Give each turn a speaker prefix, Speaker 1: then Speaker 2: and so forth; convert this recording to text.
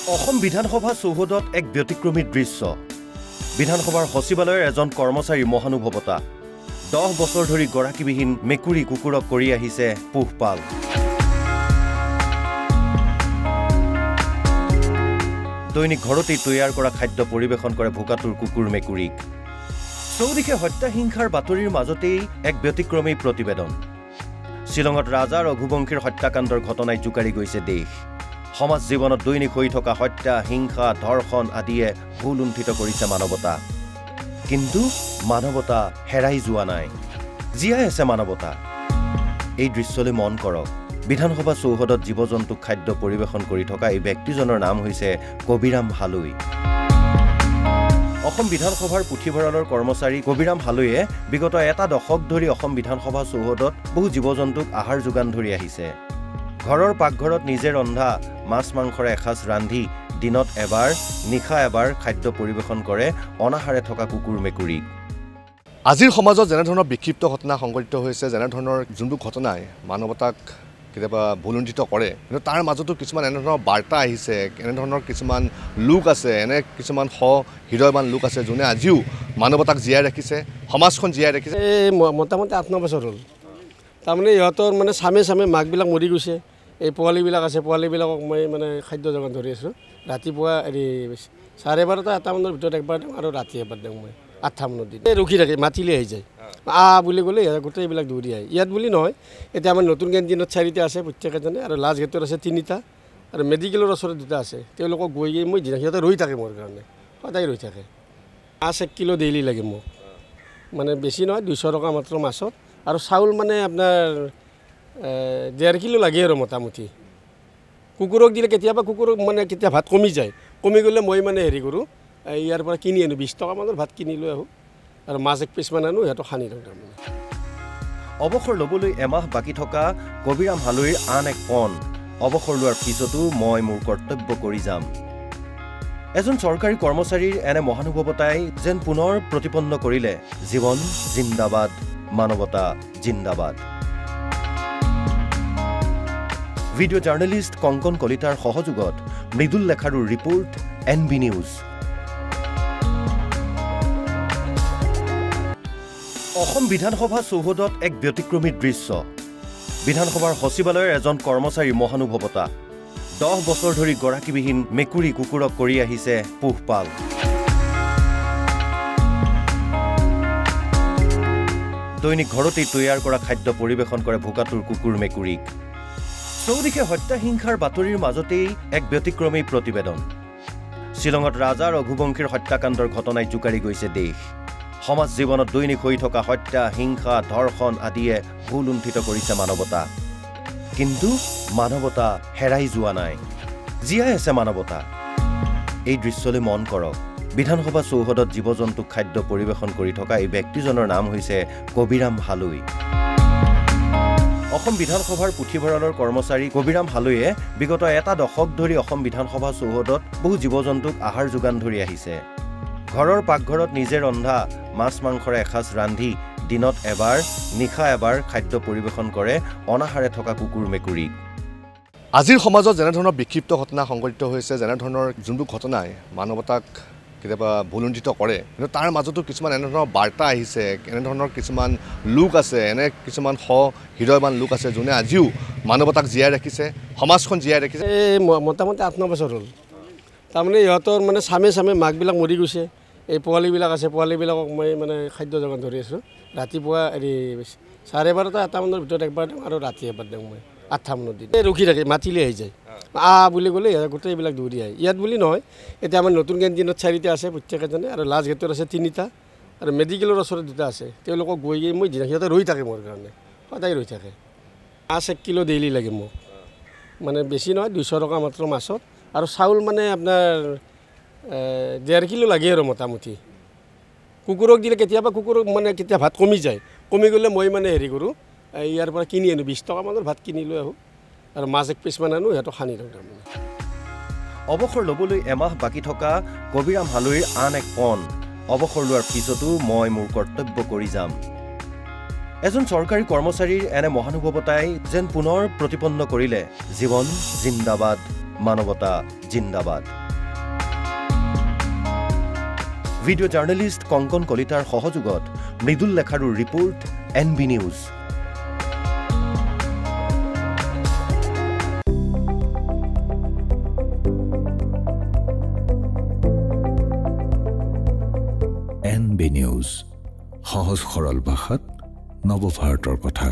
Speaker 1: অসম বিধানসভা চৌহদত এক ব্যতিক্ৰমী দৃশ্য। বিধানসভাৰ সচিবালয়ৰ এজন কৰ্মচাৰী মহানুভৱতা 10 বছৰ ধৰি গৰাকীবিহীন মেকুৰী কুকুৰক কৰি আহিছে পোহপাল। দৈনিক ঘৰতেই তৈয়াৰ কৰা খাদ্য পৰিৱেশন কৰে ভোকাতুৰ কুকুৰ মেকুৰীক। চৌদিশে হত্যা হিংসাৰ বাতৰিৰ মাজতেই এক ব্যতিক্ৰমী প্ৰতিবেদন। শ্বিলঙত ৰাজা ৰঘুবংশীৰ হত্যাকাণ্ডৰ ঘটনাই জোকাৰি গৈছে দেশ। সমাজ জীৱনত দৈনিক হৈ থকা হত্যা হিংসা ধৰ্ষণ আদিয়ে ভুলুণ্ঠিত কৰিছে মানৱতা। কিন্তু মানৱতা হেৰাই যোৱা নাই, জীয়াই আছে মানৱতা। এই দৃশ্যলৈ মন কৰক। বিধানসভা চৌহদত জীৱ জন্তুক খাদ্য পৰিৱেশন কৰি থকা এই ব্যক্তিজনৰ নাম হৈছে কবিৰাম হালৈ। অসম বিধানসভাৰ পুথিভঁৰালৰ কৰ্মচাৰী কবিৰাম হালৈয়ে বিগত এটা দশক ধৰি অসম বিধানসভা চৌহদত বহু জীৱ জন্তুক আহাৰ যোগান ধৰি আহিছে। ঘৰৰ পাকঘৰত নিজে ৰন্ধা মাছ মাংসৰে এসাঁজ ৰান্ধি দিনত এবাৰ নিশা এবাৰ খাদ্য পৰিৱেশন কৰে অনাহাৰে থকা কুকুৰ মেকুৰীক।
Speaker 2: আজিৰ সমাজত যেনেধৰণৰ বিক্ষিপ্ত ঘটনা সংঘটিত হৈছে, যেনেধৰণৰ যোনবোৰ ঘটনাই মানৱতাক কেতিয়াবা ভুলুণ্ঠিত কৰে, কিন্তু তাৰ মাজতো কিছুমান এনেধৰণৰ বাৰ্তা আহিছে, এনেধৰণৰ কিছুমান লোক আছে, এনে কিছুমান হৃদয়বান লোক আছে যোনে আজিও মানৱতাক জীয়াই ৰাখিছে, সমাজখন জীয়াই ৰাখিছে।
Speaker 3: এই মোটামুটি 8-9 বছৰ হ'ল। তাৰমানে ইহঁতৰ মানে চামে মাকবিলাক মৰি গৈছে। এই পোৱালিবিলাক আছে, পোৱালিবিলাকক মই মানে খাদ্য যোগান ধৰি আছোঁ। ৰাতিপুৱা 12:30 এটামানৰ ভিতৰত একবাৰ দিওঁ আৰু ৰাতি এবাৰ দিওঁ মই 8টা মানত দিওঁ। ৰখি থাকে, মাতিলে আহি যায়। বুলি ক'লে গোটেইবিলাক দৌৰি আহে। ইয়াত বুলি নহয়, এতিয়া আমাৰ নতুন কেণ্টিনত 4টা আছে প্ৰত্যেকেজনে, আৰু লাষ্ট গেটত আছে 3টা, আৰু মেডিকেলৰ ওচৰত 2টা আছে। তেওঁলোকক গৈ মই সিহঁতে ৰৈ থাকে মোৰ কাৰণে, সদায় ৰৈ থাকে। মাছ 1 কিলো ডেইলি লাগে মোক, মানে বেছি নহয়, 200 টকা মাত্ৰ মাছত। আৰু চাউল মানে আপোনাৰ 1.5 কিলো লাগে আৰু মোটামুটি। কুকুৰক দিলে কেতিয়াবা কুকুৰক মানে কেতিয়া ভাত কমি যায়, কমি গ'লে মই মানে হেৰি কৰোঁ, ইয়াৰ পৰা কিনি আনো 20 টকা মানৰ ভাত কিনি লৈ আহোঁ, আৰু মাছ 1 পিচমান আনো, সিহঁতক সানি দিওঁ। তাৰমানে
Speaker 1: অৱসৰ ল'বলৈ এমাহ বাকী থকা কবিৰাম হালৈৰ আন এক পণ, অৱসৰ লোৱাৰ পিছতো মই মোৰ কৰ্তব্য কৰি যাম। এজন চৰকাৰী কৰ্মচাৰীৰ এনে মহানুভৱতাই যেন পুনৰ প্ৰতিপন্ন কৰিলে জীৱন জিন্দাবাদ, মানৱতা জিন্দাবাদ। ভিডিঅ' জাৰ্নেলিষ্ট কংকন কলিতাৰ সহযোগত মৃদুল লেখাৰুৰ ৰিপৰ্ট NB নিউজ। অসম বিধানসভা চৌহদত এক ব্যতিক্ৰমী দৃশ্য। বিধানসভাৰ সচিবালয়ৰ এজন কৰ্মচাৰী মহানুভৱতা 10 বছৰ ধৰি গৰাকীবিহীন মেকুৰী কুকুৰক কৰি আহিছে পোহপাল। দৈনিক ঘৰতেই তৈয়াৰ কৰা খাদ্য পৰিৱেশন কৰে ভোকাতুৰ কুকুৰ মেকুৰীক। চৌদিশে হত্যা হিংসাৰ বাতৰিৰ মাজতেই এক ব্যতিক্ৰমী প্ৰতিবেদন। শ্বিলঙত ৰাজা ৰঘুবংশীৰ হত্যাকাণ্ডৰ ঘটনাই জোকাৰি গৈছে দেশ। সমাজ জীৱনত দৈনিক হৈ থকা হত্যা হিংসা ধৰ্ষণ আদিয়ে ভুলুণ্ঠিত কৰিছে মানৱতা। কিন্তু মানৱতা হেৰাই যোৱা নাই, জীয়াই আছে মানৱতা। এই দৃশ্যলৈ মন কৰক। বিধানসভা চৌহদত জীৱ জন্তুক খাদ্য পৰিৱেশন কৰি থকা এই ব্যক্তিজনৰ নাম হৈছে কবিৰাম হালৈ। অসম বিধানসভাৰ পুথিভঁৰালৰ কৰ্মচাৰী কবিৰাম হালৈয়ে বিগত এটা দশক ধৰি অসম বিধানসভা চৌহদত বহু জীৱ জন্তুক আহাৰ যোগান ধৰি আহিছে। ঘৰৰ পাকঘৰত নিজে ৰন্ধা মাছ মাংসৰে এসাঁজ ৰান্ধি দিনত এবাৰ নিশা এবাৰ খাদ্য পৰিৱেশন কৰে অনাহাৰে থকা কুকুৰ মেকুৰীক।
Speaker 2: আজিৰ সমাজত যেনেধৰণৰ বিক্ষিপ্ত ঘটনা সংঘটিত হৈছে, যেনেধৰণৰ যোনবোৰ ঘটনাই মানৱতাক কেতিয়াবা ভুলুণ্ঠিত কৰে, কিন্তু তাৰ মাজতো কিছুমান এনেধৰণৰ বাৰ্তা আহিছে, এনেধৰণৰ কিছুমান লোক আছে, এনে কিছুমান হৃদয়বান লোক আছে যোনে আজিও মানৱতাক জীয়াই ৰাখিছে, সমাজখন জীয়াই ৰাখিছে।
Speaker 3: এই মোটামুটি 8-9 বছৰ হ'ল। তাৰমানে ইহঁতৰ মানে চামে মাকবিলাক মৰি গৈছে। এই পোৱালিবিলাক আছে, পোৱালিবিলাকক মই মানে খাদ্য যোগান ধৰি আছোঁ। ৰাতিপুৱা 12:30 এটামানৰ ভিতৰত একবাৰ দিওঁ, আৰু ৰাতি এবাৰ দিওঁ মই 8টা মানত দিওঁ। ৰখি থাকে, মাতিলে আহি যায়। বুলি ক'লে গোটেইবিলাক দৌৰি আহে। ইয়াত বুলি নহয়, এতিয়া আমাৰ নতুন কেণ্টিনত 4টা আছে প্ৰত্যেকেজনে, আৰু লাষ্ট গেটত আছে 3টা, আৰু মেডিকেলৰ ওচৰত 2টা আছে। তেওঁলোকক গৈ মই সিহঁতে ৰৈ থাকে মোৰ কাৰণে, সদায় ৰৈ থাকে। মাছ 1 কিলো ডেইলি লাগে মোক, মানে বেছি নহয়, 200 টকা মাত্ৰ মাছত। আৰু চাউল মানে আপোনাৰ 1.5 কিলো লাগে আৰু মোটামুটি। কুকুৰক দিলে কেতিয়াবা কুকুৰক মানে কেতিয়া ভাত কমি যায়, কমি গ'লে মই মানে হেৰি কৰোঁ, ইয়াৰ পৰা কিনি আনো 20 টকা মানৰ ভাত কিনি লৈ আহোঁ, আৰু মাছ 1 পিচমান আনো, সিহঁতক সানি দিওঁ। তাৰমানে
Speaker 1: অৱসৰ ল'বলৈ এমাহ বাকী থকা কবিৰাম হালৈৰ আন এক পণ, অৱসৰ লোৱাৰ পিছতো মই মোৰ কৰ্তব্য কৰি যাম। এজন চৰকাৰী কৰ্মচাৰীৰ এনে মহানুভৱতাই যেন পুনৰ প্ৰতিপন্ন কৰিলে জীৱন জিন্দাবাদ, মানৱতা জিন্দাবাদ। ভিডিঅ' জাৰ্নেলিষ্ট কংকন কলিতাৰ সহযোগত মৃদুল লেখাৰুৰ report NB news.
Speaker 4: NB news, সহজ সৰল ভাষাত নৱভাৰতৰ কথা।